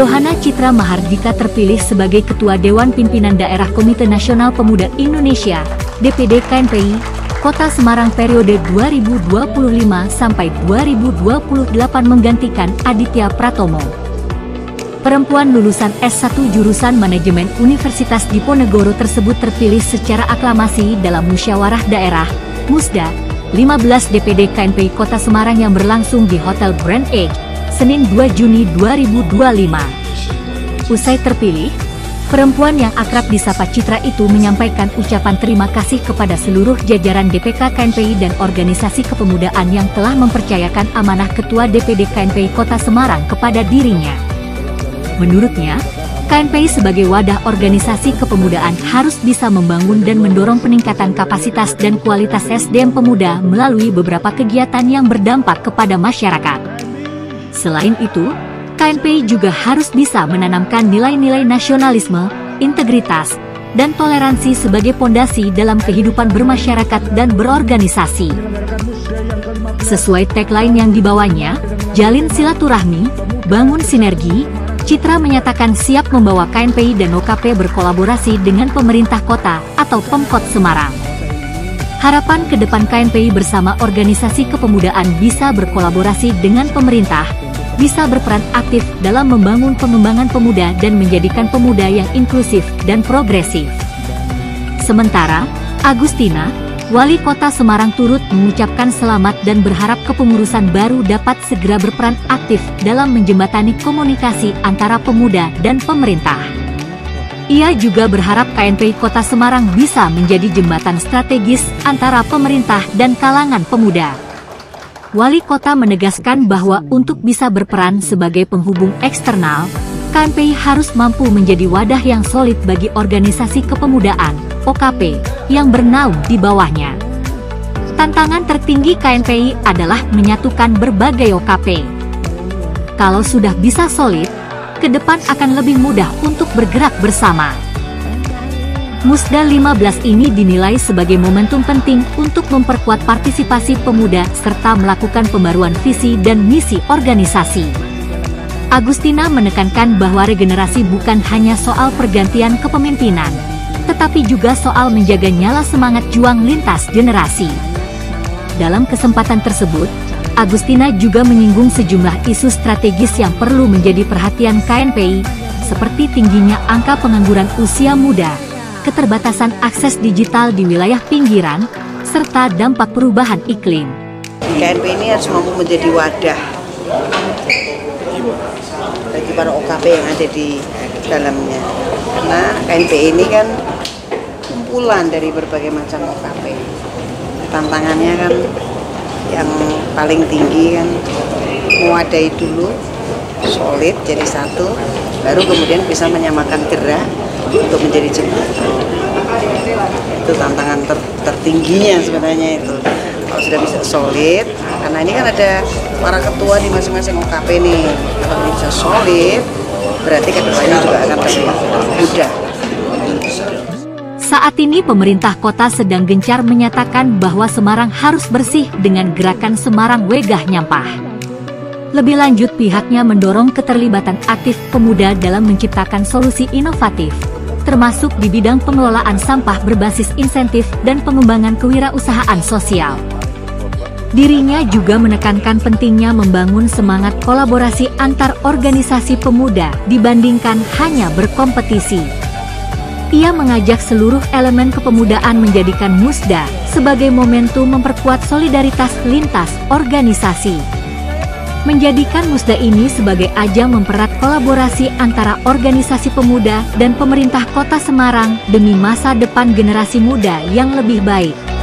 Yohana Citra Mahardika terpilih sebagai Ketua Dewan Pimpinan Daerah Komite Nasional Pemuda Indonesia, DPD KNPI, Kota Semarang periode 2025 sampai 2028 menggantikan Aditya Pratomo. Perempuan lulusan S1 jurusan Manajemen Universitas Diponegoro tersebut terpilih secara aklamasi dalam musyawarah daerah, Musda, 15 DPD KNPI Kota Semarang yang berlangsung di Hotel Grand Edge, Senin 2 Juni 2025. Usai terpilih, perempuan yang akrab disapa Citra itu menyampaikan ucapan terima kasih kepada seluruh jajaran DPK KNPI dan organisasi kepemudaan yang telah mempercayakan amanah Ketua DPD KNPI Kota Semarang kepada dirinya. Menurutnya, KNPI sebagai wadah organisasi kepemudaan harus bisa membangun dan mendorong peningkatan kapasitas dan kualitas SDM pemuda melalui beberapa kegiatan yang berdampak kepada masyarakat. Selain itu, KNPI juga harus bisa menanamkan nilai-nilai nasionalisme, integritas, dan toleransi sebagai pondasi dalam kehidupan bermasyarakat dan berorganisasi. Sesuai tagline yang dibawanya, jalin silaturahmi, bangun sinergi, Citra menyatakan siap membawa KNPI dan OKP berkolaborasi dengan pemerintah kota atau Pemkot Semarang. Harapan ke depan KNPI bersama organisasi kepemudaan bisa berkolaborasi dengan pemerintah, bisa berperan aktif dalam membangun pengembangan pemuda dan menjadikan pemuda yang inklusif dan progresif. Sementara, Agustina, Wali Kota Semarang turut mengucapkan selamat dan berharap kepengurusan baru dapat segera berperan aktif dalam menjembatani komunikasi antara pemuda dan pemerintah. Ia juga berharap KNPI Kota Semarang bisa menjadi jembatan strategis antara pemerintah dan kalangan pemuda. Wali Kota menegaskan bahwa untuk bisa berperan sebagai penghubung eksternal, KNPI harus mampu menjadi wadah yang solid bagi organisasi kepemudaan, OKP, yang bernaung di bawahnya. Tantangan tertinggi KNPI adalah menyatukan berbagai OKP. Kalau sudah bisa solid, ke depan akan lebih mudah untuk bergerak bersama. Musda 15 ini dinilai sebagai momentum penting untuk memperkuat partisipasi pemuda serta melakukan pembaruan visi dan misi organisasi. Agustina menekankan bahwa regenerasi bukan hanya soal pergantian kepemimpinan, tetapi juga soal menjaga nyala semangat juang lintas generasi. Dalam kesempatan tersebut, Agustina juga menyinggung sejumlah isu strategis yang perlu menjadi perhatian KNPI, seperti tingginya angka pengangguran usia muda, keterbatasan akses digital di wilayah pinggiran, serta dampak perubahan iklim. KNPI ini harus mampu menjadi wadah bagi para OKP yang ada di dalamnya. Karena KNPI ini kan kumpulan dari berbagai macam OKP. Tantangannya kan yang paling tinggi kan mewadahi dulu, solid jadi satu, baru kemudian bisa menyamakan gerak untuk menjadi jembatan. Itu tantangan tertingginya sebenarnya itu. Kalau sudah bisa solid, karena ini kan ada para ketua di masing-masing OKP nih. Kalau ini bisa solid, berarti kedepannya juga akan lebih mudah. Saat ini pemerintah kota sedang gencar menyatakan bahwa Semarang harus bersih dengan gerakan Semarang Wegah Nyampah. Lebih lanjut, pihaknya mendorong keterlibatan aktif pemuda dalam menciptakan solusi inovatif, termasuk di bidang pengelolaan sampah berbasis insentif dan pengembangan kewirausahaan sosial. Dirinya juga menekankan pentingnya membangun semangat kolaborasi antar organisasi pemuda dibandingkan hanya berkompetisi. Ia mengajak seluruh elemen kepemudaan menjadikan Musda sebagai momentum memperkuat solidaritas lintas organisasi. Menjadikan Musda ini sebagai ajang mempererat kolaborasi antara organisasi pemuda dan pemerintah Kota Semarang demi masa depan generasi muda yang lebih baik.